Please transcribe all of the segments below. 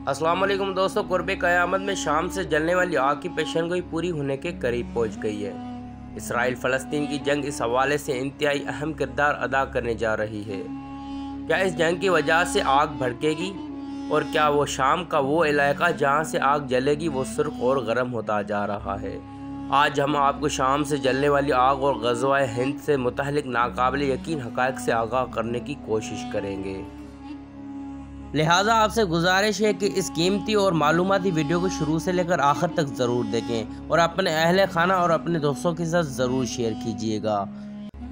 السلام علیکم دوستو، قرب قیامت میں شام سے جلنے والی آگ کی پیشن گوئی پوری ہونے کے قریب پہنچ گئی ہے۔ اسرائیل فلسطین کی جنگ اس حوالے سے انتہائی اہم کردار ادا کرنے جا رہی ہے۔ کیا اس جنگ کی وجہ سے آگ بھڑکے گی؟ اور کیا وہ شام کا وہ علاقہ جہاں سے آگ جلے گی وہ سرخ اور گرم ہوتا جا رہا ہے؟ آج ہم آپ کو شام سے جلنے والی آگ اور غزوہ ہند سے متعلق ناقابل یقین حقائق سے آگاہ کرنے کی کوشش کریں گے۔ لہٰذا آپ سے گزارش ہے کہ اس قیمتی اور معلوماتی ویڈیو کو شروع سے لے کر آخر تک ضرور دیکھیں اور اپنے اہل خانہ اور اپنے دوستوں کے ساتھ ضرور شیئر کیجیے گا۔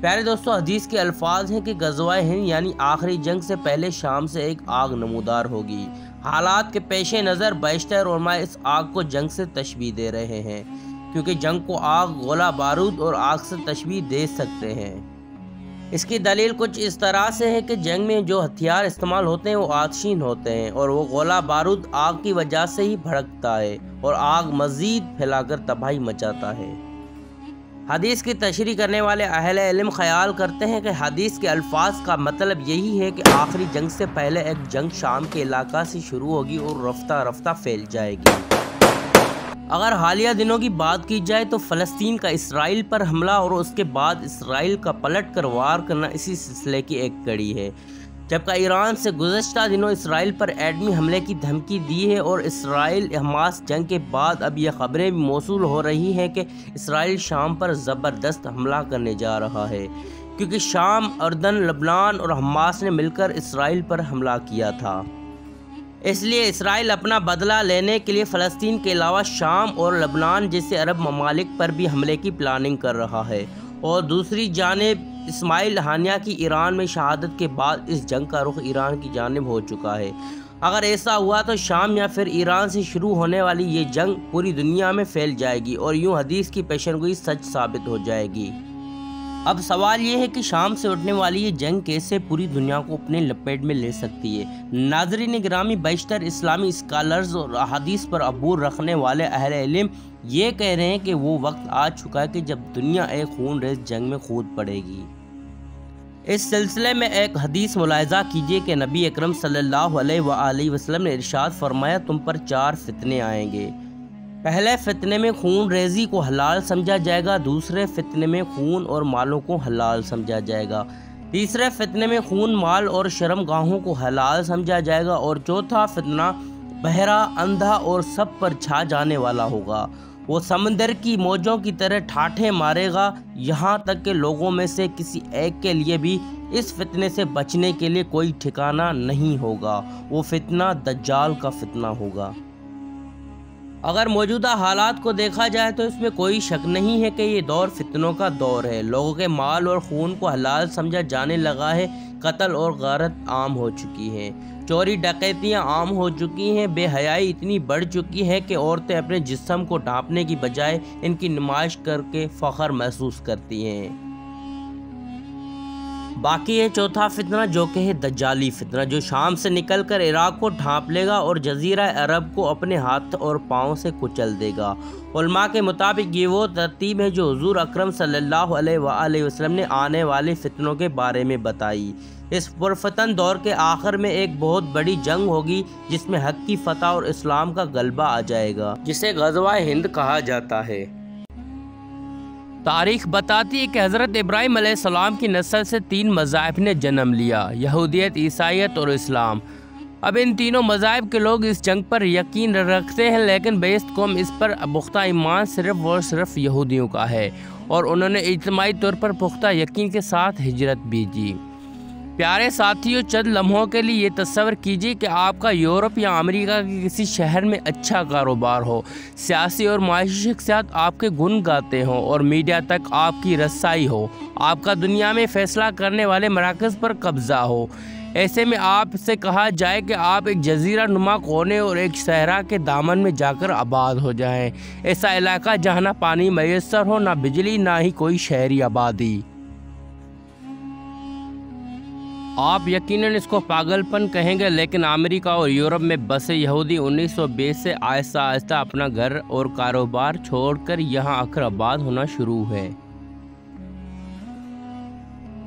پیارے دوستو، حدیث کے الفاظ ہیں کہ غزوہ ہند یعنی آخری جنگ سے پہلے شام سے ایک آگ نمودار ہوگی۔ حالات کے پیش نظر بیشتر علماء اس آگ کو جنگ سے تشبیہ دے رہے ہیں، کیونکہ جنگ کو آگ، گولہ بارود اور آگ سے تشبیہ دے سکتے ہیں۔ اس کی دلیل کچھ اس طرح سے ہے کہ جنگ میں جو ہتھیار استعمال ہوتے ہیں وہ آتشین ہوتے ہیں، اور وہ گولہ بارود آگ کی وجہ سے ہی بھڑکتا ہے اور آگ مزید پھیلا کر تباہی مچاتا ہے۔ حدیث کی تشریح کرنے والے اہل علم خیال کرتے ہیں کہ حدیث کے الفاظ کا مطلب یہی ہے کہ آخری جنگ سے پہلے ایک جنگ شام کے علاقہ سے شروع ہوگی اور رفتہ رفتہ پھیل جائے گی۔ اگر حالیہ دنوں کی بات کی جائے تو فلسطین کا اسرائیل پر حملہ اور اس کے بعد اسرائیل کا پلٹ کر وار کرنا اسی سلسلے کی ایک کڑی ہے، جبکہ ایران سے گزشتہ دنوں اسرائیل پر ایٹمی حملے کی دھمکی دی ہے، اور اسرائیل حماس جنگ کے بعد اب یہ خبریں بھی موصول ہو رہی ہیں کہ اسرائیل شام پر زبردست حملہ کرنے جا رہا ہے، کیونکہ شام، اردن، لبنان اور حماس نے مل کر اسرائیل پر حملہ کیا تھا۔ اس لیے اسرائیل اپنا بدلہ لینے کے لیے فلسطین کے علاوہ شام اور لبنان جیسے عرب ممالک پر بھی حملے کی پلاننگ کر رہا ہے، اور دوسری جانب اسماعیل ہانیہ کی ایران میں شہادت کے بعد اس جنگ کا رخ ایران کی جانب ہو چکا ہے۔ اگر ایسا ہوا تو شام یا پھر ایران سے شروع ہونے والی یہ جنگ پوری دنیا میں پھیل جائے گی اور یوں حدیث کی پیشن گوئی سچ ثابت ہو جائے گی۔ اب سوال یہ ہے کہ شام سے اٹھنے والی یہ جنگ کیسے پوری دنیا کو اپنے لپیٹ میں لے سکتی ہے؟ ناظرین گرامی، بیشتر اسلامی اسکالرز اور احادیث پر عبور رکھنے والے اہل علم یہ کہہ رہے ہیں کہ وہ وقت آ چکا ہے کہ جب دنیا ایک خون ریز جنگ میں کود پڑے گی۔ اس سلسلے میں ایک حدیث ملاحظہ کیجئے کہ نبی اکرم صلی اللہ علیہ وآلہ وسلم نے ارشاد فرمایا، تم پر 4 فتنے آئیں گے۔ پہلے فتنے میں خون ریزی کو حلال سمجھا جائے گا، دوسرے فتنے میں خون اور مالوں کو حلال سمجھا جائے گا، تیسرے فتنے میں خون، مال اور شرم گاہوں کو حلال سمجھا جائے گا، اور چوتھا فتنہ بہرا، اندھا اور سب پر چھا جانے والا ہوگا۔ وہ سمندر کی موجوں کی طرح ٹھاٹھیں مارے گا، یہاں تک کہ لوگوں میں سے کسی ایک کے لیے بھی اس فتنے سے بچنے کے لیے کوئی ٹھکانہ نہیں ہوگا۔ وہ فتنہ دجال کا فتنہ ہوگا۔ اگر موجودہ حالات کو دیکھا جائے تو اس میں کوئی شک نہیں ہے کہ یہ دور فتنوں کا دور ہے۔ لوگوں کے مال اور خون کو حلال سمجھا جانے لگا ہے، قتل اور غارت عام ہو چکی ہے، چوری ڈکیتیاں عام ہو چکی ہیں، بے حیائی اتنی بڑھ چکی ہے کہ عورتیں اپنے جسم کو ڈھانپنے کی بجائے ان کی نمائش کر کے فخر محسوس کرتی ہیں۔ باقی ہے چوتھا فتنہ، جو کہ ہے دجالی فتنہ، جو شام سے نکل کر عراق کو ڈھانپ لے گا اور جزیرہ عرب کو اپنے ہاتھ اور پاؤں سے کچل دے گا۔ علماء کے مطابق یہ وہ ترتیب ہے جو حضور اکرم صلی اللہ علیہ وآلہ وسلم نے آنے والے فتنوں کے بارے میں بتائی۔ اس پرفتن دور کے آخر میں ایک بہت بڑی جنگ ہوگی جس میں حق کی فتح اور اسلام کا غلبہ آ جائے گا، جسے غزوہ ہند کہا جاتا ہے۔ تاریخ بتاتی ہے کہ حضرت ابراہیم علیہ السلام کی نسل سے 3 مذاہب نے جنم لیا، یہودیت، عیسائیت اور اسلام۔ اب ان تینوں مذاہب کے لوگ اس جنگ پر یقین رکھتے ہیں، لیکن بیشتر قوم اس پر پختہ ایمان صرف اور صرف یہودیوں کا ہے، اور انہوں نے اجتماعی طور پر پختہ یقین کے ساتھ ہجرت بھیجی۔ پیارے ساتھیوں، چند لمحوں کے لیے یہ تصور کیجیے کہ آپ کا یورپ یا امریکہ کے کسی شہر میں اچھا کاروبار ہو، سیاسی اور معاشی شخصیات آپ کے گن گاتے ہوں اور میڈیا تک آپ کی رسائی ہو، آپ کا دنیا میں فیصلہ کرنے والے مراکز پر قبضہ ہو۔ ایسے میں آپ سے کہا جائے کہ آپ ایک جزیرہ نما کونے اور ایک صحرا کے دامن میں جا کر آباد ہو جائیں، ایسا علاقہ جہاں نہ پانی میسر ہو، نہ بجلی، نہ ہی کوئی شہری آبادی۔ آپ یقیناً اس کو پاگل پن کہیں گے، لیکن امریکہ اور یورپ میں بسے یہودی 1920 سے آہستہ آہستہ اپنا گھر اور کاروبار چھوڑ کر یہاں آ کر آباد ہونا شروع ہے۔